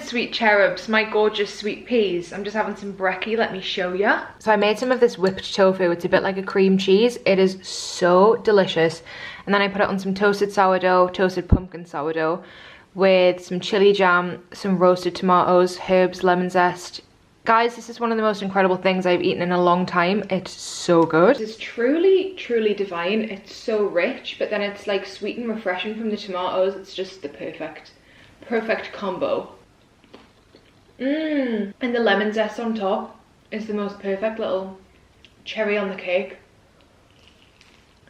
sweet cherubs, my gorgeous sweet peas. I'm just having some brekkie, let me show ya. So I made some of this whipped tofu. It's a bit like a cream cheese. It is so delicious. And then I put it on some toasted sourdough, toasted pumpkin sourdough, with some chili jam, some roasted tomatoes, herbs, lemon zest. Guys, this is one of the most incredible things I've eaten in a long time. It's so good. It's truly, truly divine. It's so rich, but then it's like sweet and refreshing from the tomatoes. It's just the perfect combo. And the lemon zest on top is the most perfect little cherry on the cake.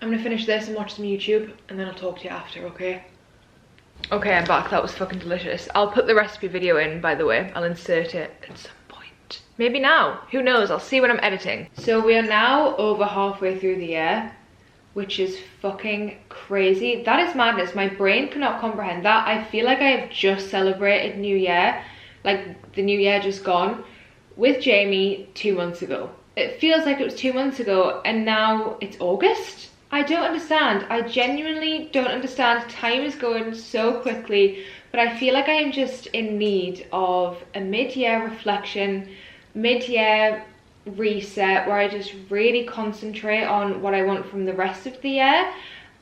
I'm gonna finish this and watch some YouTube, and then I'll talk to you after, okay? Okay, I'm back. That was fucking delicious. I'll put the recipe video in, by the way. I'll insert it at some point. Maybe now. Who knows? I'll see when I'm editing. So we are now over halfway through the year, which is fucking crazy. That is madness. My brain cannot comprehend that. I feel like I have just celebrated New Year, like the New Year just gone, with Jamie 2 months ago. It feels like it was 2 months ago, and now it's August. I don't understand. I genuinely don't understand. Time is going so quickly, but I feel like I am just in need of a mid-year reflection, mid-year reset, where I just really concentrate on what I want from the rest of the year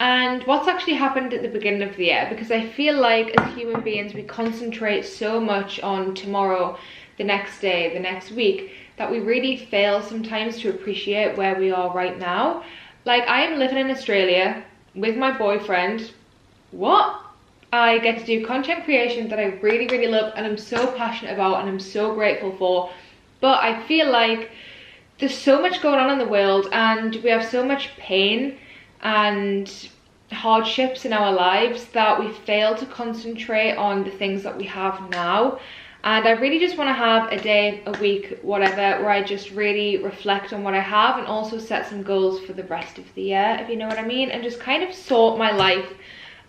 and what's actually happened at the beginning of the year, because I feel like as human beings we concentrate so much on tomorrow, the next day, the next week, that we really fail sometimes to appreciate where we are right now. Like, I am living in Australia with my boyfriend. What? I get to do content creation that I really, really love and I'm so passionate about and I'm so grateful for. But I feel like there's so much going on in the world and we have so much pain and hardships in our lives that we fail to concentrate on the things that we have now. And I really just want to have a day, a week, whatever, where I just really reflect on what I have and also set some goals for the rest of the year, if you know what I mean, and just kind of sort my life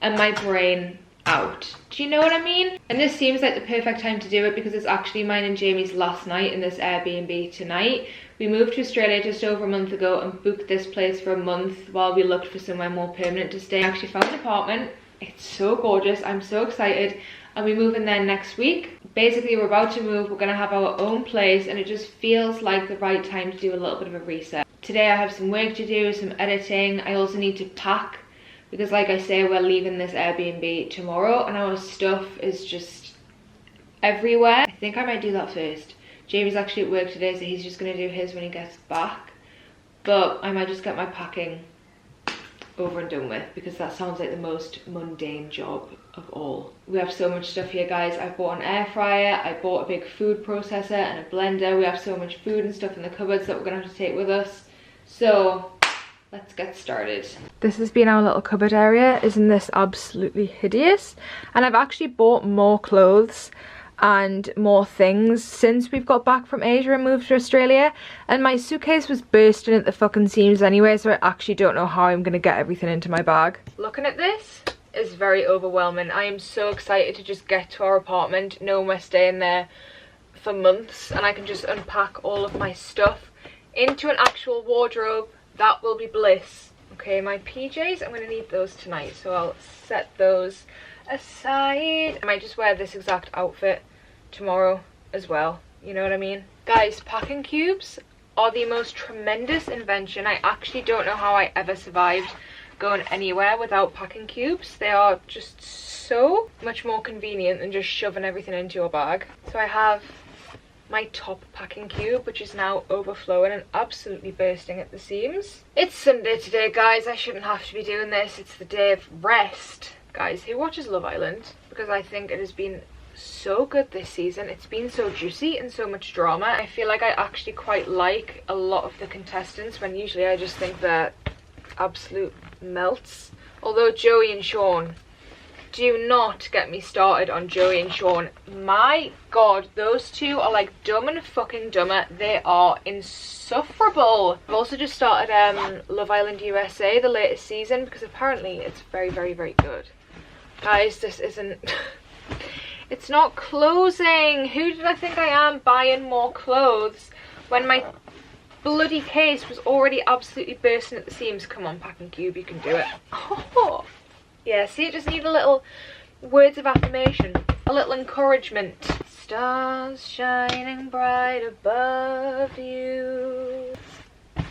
and my brain out. Do you know what I mean? And this seems like the perfect time to do it because it's actually mine and Jamie's last night in this Airbnb tonight. We moved to Australia just over a month ago and booked this place for a month while we looked for somewhere more permanent to stay. I actually found an apartment. It's so gorgeous. I'm so excited. And we move in there next week. Basically, we're about to move. We're going to have our own place and it just feels like the right time to do a little bit of a reset. Today I have some work to do, some editing. I also need to pack because, like I say, we're leaving this Airbnb tomorrow and our stuff is just everywhere. I think I might do that first. Jamie's actually at work today, so he's just going to do his when he gets back. But I might just get my packing over and done with because that sounds like the most mundane job of all. We have so much stuff here, guys. I bought an air fryer, I bought a big food processor and a blender. We have so much food and stuff in the cupboards that we're gonna have to take with us. So let's get started. This has been our little cupboard area. Isn't this absolutely hideous? And I've actually bought more clothes and more things since we've got back from Asia and moved to Australia, and my suitcase was bursting at the fucking seams anyway, so I actually don't know how I'm gonna get everything into my bag. Looking at this is very overwhelming. I am so excited to just get to our apartment, knowing we're staying there for months and I can just unpack all of my stuff into an actual wardrobe. That will be bliss. Okay, my PJs, I'm gonna need those tonight, so I'll set those aside. I might just wear this exact outfit tomorrow as well, you know what I mean? Guys, packing cubes are the most tremendous invention. I actually don't know how I ever survived going anywhere without packing cubes. They are just so much more convenient than just shoving everything into your bag. So I have my top packing cube, which is now overflowing and absolutely bursting at the seams. It's Sunday today, guys. I shouldn't have to be doing this. It's the day of rest. Guys, who watches Love Island? Because I think it has been so good this season. It's been so juicy and so much drama. I feel like I actually quite like a lot of the contestants when usually I just think they're absolute melts. Although Joey and Sean, do not get me started on Joey and Sean. My god, those two are like Dumb and Fucking Dumber. They are insufferable. I've also just started Love Island USA, the latest season, because apparently it's very, very, very good. Guys, this isn't... It's not closing. Who did I think I am buying more clothes when my bloody case was already absolutely bursting at the seams? Come on, packing cube, you can do it. Oh. Yeah, see, it just needs a little words of affirmation, a little encouragement. Stars shining bright above you.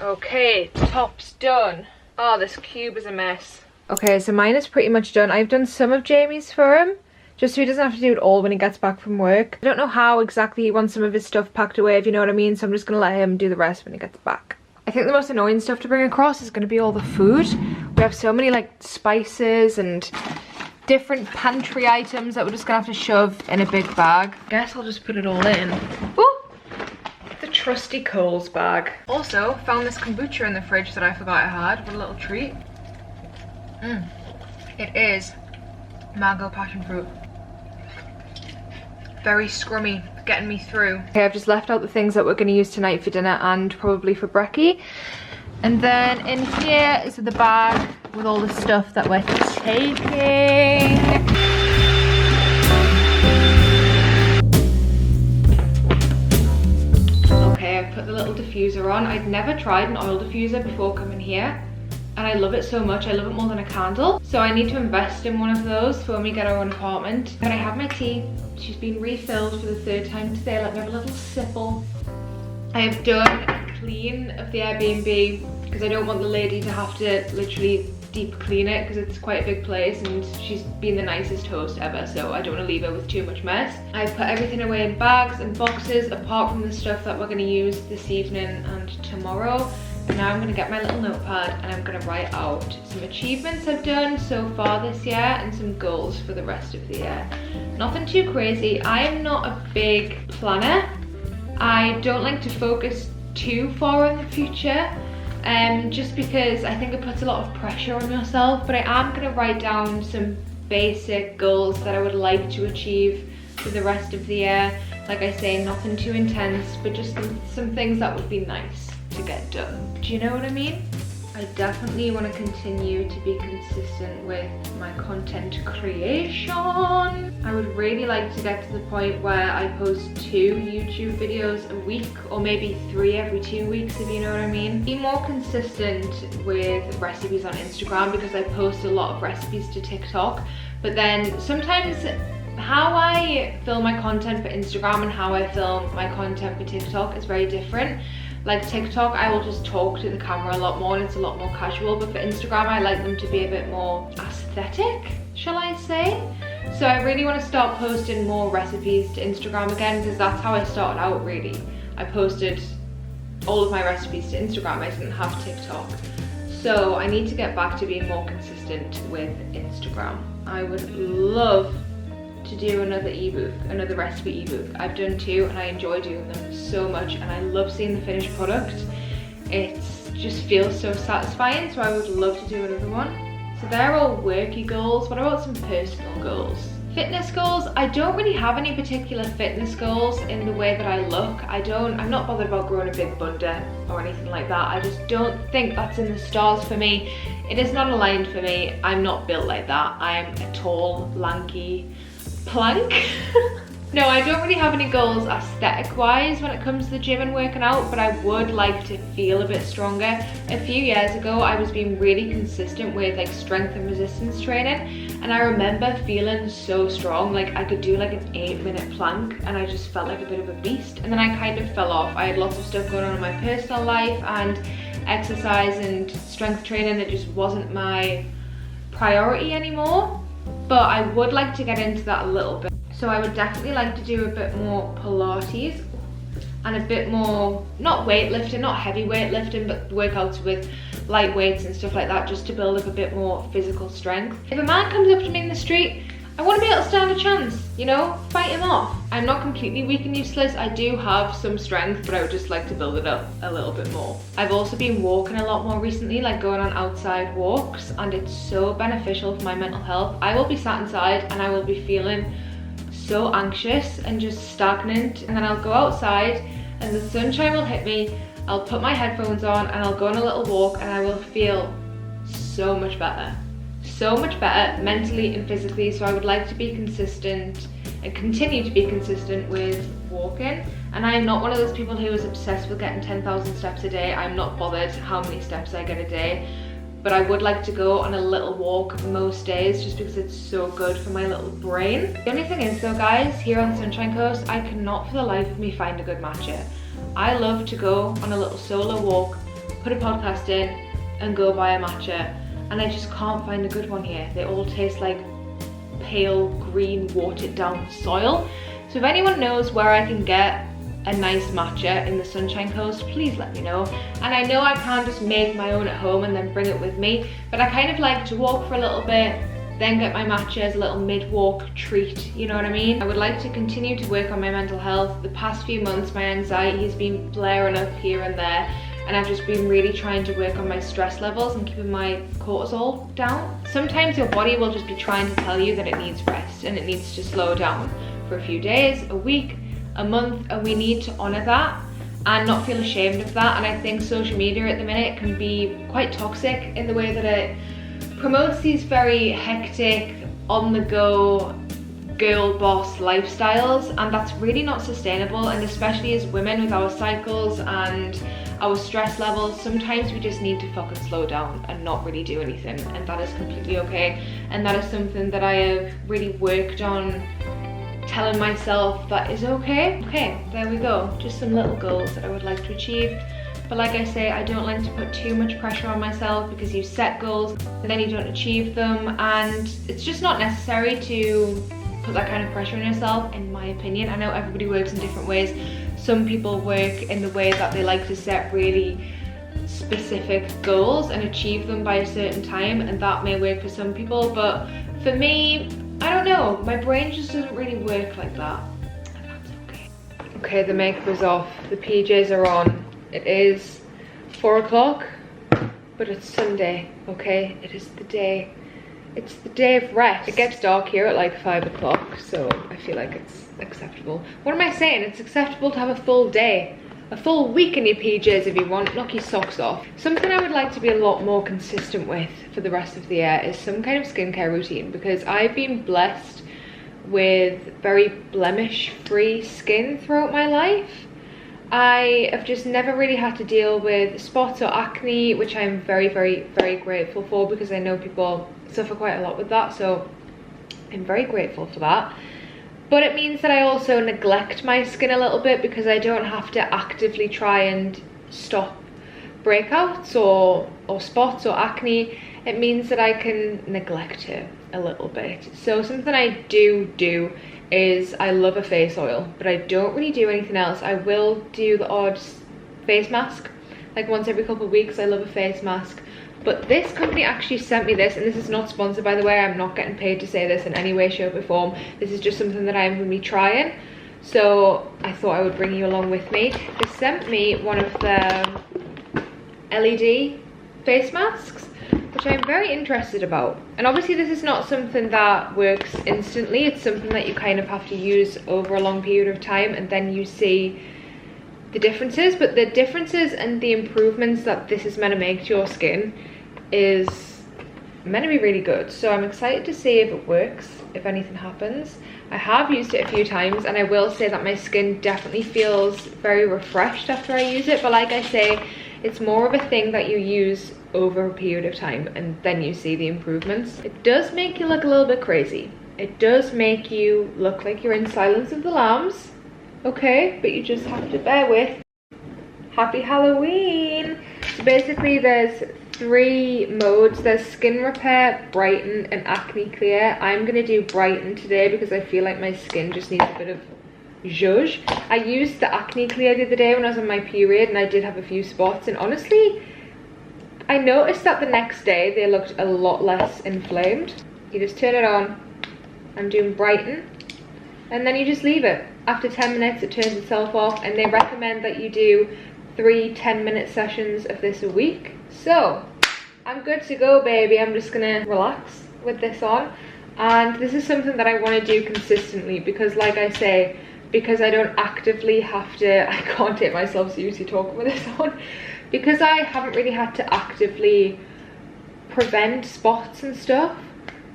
Okay, top's done. Oh, this cube is a mess. Okay, so mine is pretty much done. I've done some of Jamie's for him, just so he doesn't have to do it all when he gets back from work. I don't know how exactly he wants some of his stuff packed away, if you know what I mean, so I'm just going to let him do the rest when he gets back. I think the most annoying stuff to bring across is going to be all the food. We have so many like spices and different pantry items that we're just going to have to shove in a big bag. I guess I'll just put it all in. Ooh! The trusty Coles bag. Also, found this kombucha in the fridge that I forgot I had. What a little treat. It is mango passion fruit. Very scrummy, getting me through. Okay, I've just left out the things that we're going to use tonight for dinner and probably for brekkie. And then in here is the bag with all the stuff that we're taking. Okay, I've put the little diffuser on. I'd never tried an oil diffuser before coming here, and I love it so much. I love it more than a candle. So I need to invest in one of those for when we get our own apartment. But I have my tea. She's been refilled for the 3rd time today. Let me have a little sipple. I have done a clean of the Airbnb because I don't want the lady to have to literally deep clean it because it's quite a big place and she's been the nicest host ever, so I don't want to leave her with too much mess. I've put everything away in bags and boxes apart from the stuff that we're going to use this evening and tomorrow. And now I'm going to get my little notepad and I'm going to write out some achievements I've done so far this year and some goals for the rest of the year. Nothing too crazy. I am not a big planner. I don't like to focus too far in the future, just because I think it puts a lot of pressure on yourself. But I am going to write down some basic goals that I would like to achieve for the rest of the year. Like I say, nothing too intense, but just some things that would be nice to get done. Do you know what I mean? I definitely want to continue to be consistent with my content creation. I would really like to get to the point where I post 2 YouTube videos a week, or maybe 3 every 2 weeks, if you know what I mean. Be more consistent with recipes on Instagram because I post a lot of recipes to TikTok, but then sometimes how I film my content for Instagram and how I film my content for TikTok is very different. Like TikTok, I will just talk to the camera a lot more and it's a lot more casual, but for Instagram, I like them to be a bit more aesthetic, shall I say? So I really want to start posting more recipes to Instagram again because that's how I started out, really. I posted all of my recipes to Instagram, I didn't have TikTok. So I need to get back to being more consistent with Instagram. I would love to do another ebook, another recipe ebook. I've done 2 and I enjoy doing them so much and I love seeing the finished product. It just feels so satisfying, so I would love to do another one. So they're all worky goals. What about some personal goals? Fitness goals, I don't really have any particular fitness goals in the way that I look. I'm not bothered about growing a big bunda or anything like that. I just don't think that's in the stars for me. It is not aligned for me. I'm not built like that. I'm a tall, lanky plank. No, I don't really have any goals aesthetic wise when it comes to the gym and working out, but I would like to feel a bit stronger. A few years ago I was being really consistent with like strength and resistance training, and I remember feeling so strong. Like I could do like an 8-minute plank and I just felt like a bit of a beast, and then I kind of fell off. I had lots of stuff going on in my personal life and exercise and strength training, it just wasn't my priority anymore. But I would like to get into that a little bit. So I would definitely like to do a bit more Pilates and a bit more, not weightlifting, not heavy weightlifting, but workouts with light weights and stuff like that, just to build up a bit more physical strength. If a man comes up to me in the street, I want to be able to stand a chance, you know, fight him off. I'm not completely weak and useless. I do have some strength, but I would just like to build it up a little bit more. I've also been walking a lot more recently, like going on outside walks, and it's so beneficial for my mental health. I will be sat inside and I will be feeling so anxious and just stagnant, and then I'll go outside and the sunshine will hit me. I'll put my headphones on and I'll go on a little walk and I will feel so much better. So much better mentally and physically. So I would like to be consistent and continue to be consistent with walking. And I am not one of those people who is obsessed with getting 10,000 steps a day. I'm not bothered how many steps I get a day. but I would like to go on a little walk most days just because it's so good for my little brain. The only thing is though guys, here on Sunshine Coast, I cannot for the life of me find a good matcha. I love to go on a little solo walk, put a podcast in and go buy a matcha, and I just can't find a good one here. They all taste like pale green watered down soil. So if anyone knows where I can get a nice matcha in the Sunshine Coast, please let me know. And I know I can't just make my own at home and then bring it with me, but I kind of like to walk for a little bit, then get my matcha as a little mid-walk treat, you know what I mean? I would like to continue to work on my mental health. The past few months my anxiety has been flaring up here and there, and I've just been really trying to work on my stress levels and keeping my cortisol down. Sometimes your body will just be trying to tell you that it needs rest and it needs to slow down for a few days, a week, a month, and we need to honour that and not feel ashamed of that. And I think social media at the minute can be quite toxic in the way that it promotes these very hectic, on the go, girl boss lifestyles, and that's really not sustainable. And especially as women with our cycles and our stress levels, sometimes we just need to fucking slow down and not really do anything, and that is completely okay. And that is something that I have really worked on telling myself that is okay. Okay, there we go. Just some little goals that I would like to achieve. But like I say, I don't like to put too much pressure on myself, because you set goals and then you don't achieve them, and it's just not necessary to put that kind of pressure on yourself, in my opinion. I know everybody works in different ways. Some people work in the way that they like to set really specific goals and achieve them by a certain time, and that may work for some people, but for me, I don't know, my brain just doesn't really work like that, and that's okay. Okay, the makeup is off, the PJs are on. It is 4 o'clock, but it's Sunday, okay? It is the day. It's the day of rest. It gets dark here at like 5 o'clock, so I feel like it's acceptable. What am I saying? It's acceptable to have a full day, a full week in your PJs if you want. Knock your socks off. Something I would like to be a lot more consistent with for the rest of the year is some kind of skincare routine, because I've been blessed with very blemish-free skin throughout my life. I have just never really had to deal with spots or acne, which I'm very, very, very grateful for, because I know people suffer quite a lot with that, so I'm very grateful for that. But it means that I also neglect my skin a little bit, because I don't have to actively try and stop breakouts or spots or acne. It means that I can neglect it a little bit. So something I do is I love a face oil, but I don't really do anything else. I will do the odd face mask, like once every couple of weeks. I love a face mask. But this company actually sent me this, and this is not sponsored, by the way. I'm not getting paid to say this in any way, shape or form. This is just something that I'm going to be trying. So I thought I would bring you along with me. They sent me one of the LED face masks, which I'm very interested about. And obviously this is not something that works instantly. It's something that you kind of have to use over a long period of time, and then you see the differences. But the differences and the improvements that this is meant to make to your skin is meant to be really good. So I'm excited to see if it works, if anything happens. I have used it a few times, and I will say that my skin definitely feels very refreshed after I use it. But like I say, it's more of a thing that you use over a period of time, and then you see the improvements. It does make you look a little bit crazy. It does make you look like you're in Silence of the Lambs, okay? But you just have to bear with. Happy Halloween! So basically there's 3 modes. There's skin repair, brighten, and acne clear. I'm gonna do brighten today because I feel like my skin just needs a bit of zhuzh. I used the acne clear the other day when I was on my period, and I did have a few spots, and honestly I noticed that the next day they looked a lot less inflamed. You just turn it on. I'm doing brighten, and then you just leave it. After 10 minutes it turns itself off, and they recommend that you do 3 10-minute sessions of this a week. So I'm good to go, baby. I'm just gonna relax with this on, and this is something that I want to do consistently, because like I say, because I don't actively have to, I can't take myself seriously talking with this on, because I haven't really had to actively prevent spots and stuff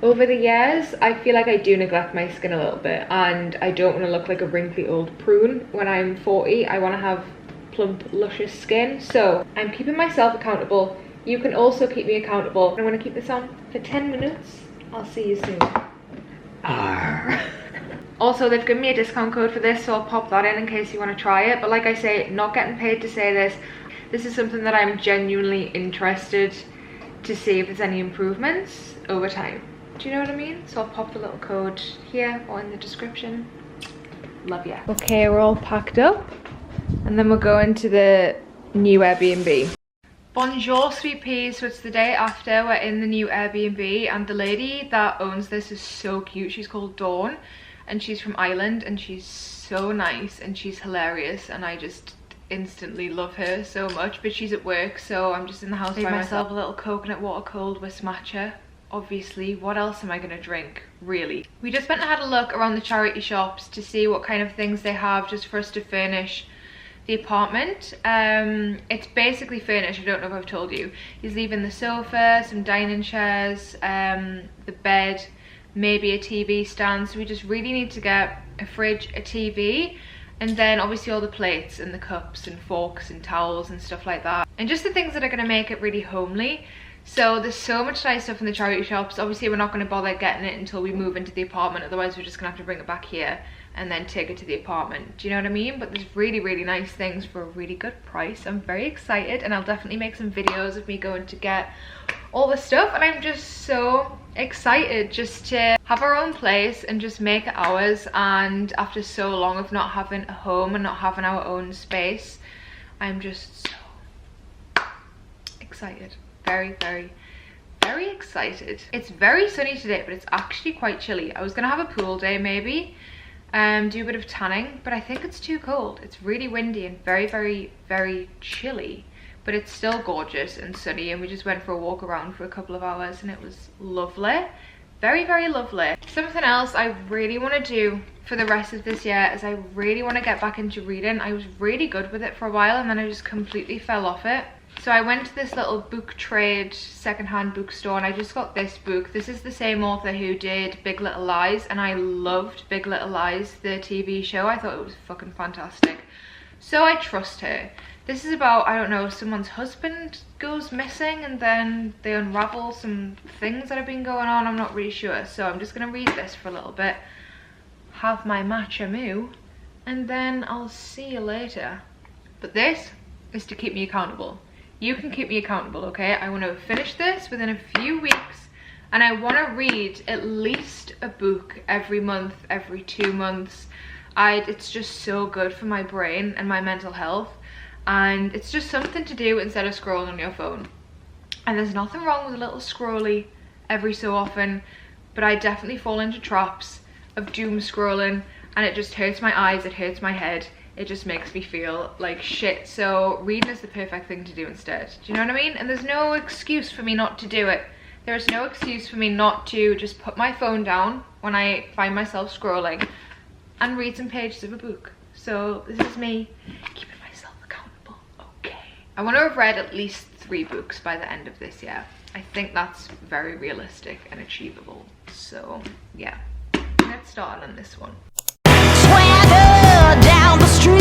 over the years. I feel like I do neglect my skin a little bit, and I don't want to look like a wrinkly old prune when I'm 40. I want to have plump, luscious skin. So I'm keeping myself accountable You can also keep me accountable. I'm going to keep this on for 10 minutes. I'll see you soon. Arr. Also, they've given me a discount code for this, so I'll pop that in case you want to try it. But like I say, not getting paid to say this. This is something that I'm genuinely interested to see if there's any improvements over time. Do you know what I mean? So I'll pop the little code here or in the description. Love ya. Okay, we're all packed up. And then we're going to the new Airbnb. Bonjour, sweet peas. So it's the day after. We're in the new Airbnb, and the lady that owns this is so cute. She's called Dawn, and she's from Ireland, and she's so nice and she's hilarious, and I just instantly love her so much. But she's at work, so I'm just in the house by myself. A little coconut water cold with matcha. Obviously, what else am I gonna drink, really? We just went and had a look around the charity shops to see what kind of things they have just for us to furnish the apartment. It's basically furnished. I don't know if I've told you. He's leaving the sofa, some dining chairs, the bed, maybe a TV stand. So we just really need to get a fridge, a TV, and then obviously all the plates and the cups and forks and towels and stuff like that, and just the things that are going to make it really homely. So there's so much nice stuff in the charity shops. Obviously we're not going to bother getting it until we move into the apartment, otherwise we're just gonna have to bring it back here and then take it to the apartment. Do you know what I mean? But there's really, really nice things for a really good price. I'm very excited, and I'll definitely make some videos of me going to get all the stuff, and I'm just so excited just to have our own place and just make it ours. And after so long of not having a home and not having our own space, I'm just so excited. Very, very, very excited. It's very sunny today, but it's actually quite chilly. I was gonna have a pool day maybe, do a bit of tanning, but I think it's too cold. It's really windy and very, very, very chilly, but it's still gorgeous and sunny. And we just went for a walk around for a couple of hours, and it was lovely. Very, very lovely. Something else I really want to do for the rest of this year is I really want to get back into reading. I was really good with it for a while, and then I just completely fell off it. So I went to this little book trade secondhand bookstore, and I just got this book. This is the same author who did Big Little Lies, and I loved Big Little Lies, the TV show. I thought it was fucking fantastic. So I trust her. This is about, I don't know, someone's husband goes missing, and then they unravel some things that have been going on. I'm not really sure. So I'm just gonna read this for a little bit, have my matcha moo, and then I'll see you later. But this is to keep me accountable. You can keep me accountable, okay? I want to finish this within a few weeks, and I want to read at least a book every month, every 2 months. It's just so good for my brain and my mental health, and it's just something to do instead of scrolling on your phone. And there's nothing wrong with a little scrolly every so often, but I definitely fall into traps of doom scrolling, and it just hurts my eyes, it hurts my head. It just makes me feel like shit. So reading is the perfect thing to do instead. Do you know what I mean? And there's no excuse for me not to do it. There is no excuse for me not to just put my phone down when I find myself scrolling and read some pages of a book. So this is me keeping myself accountable. Okay. I want to have read at least 3 books by the end of this year. I think that's very realistic and achievable. So yeah, let's start on this one. Down the street.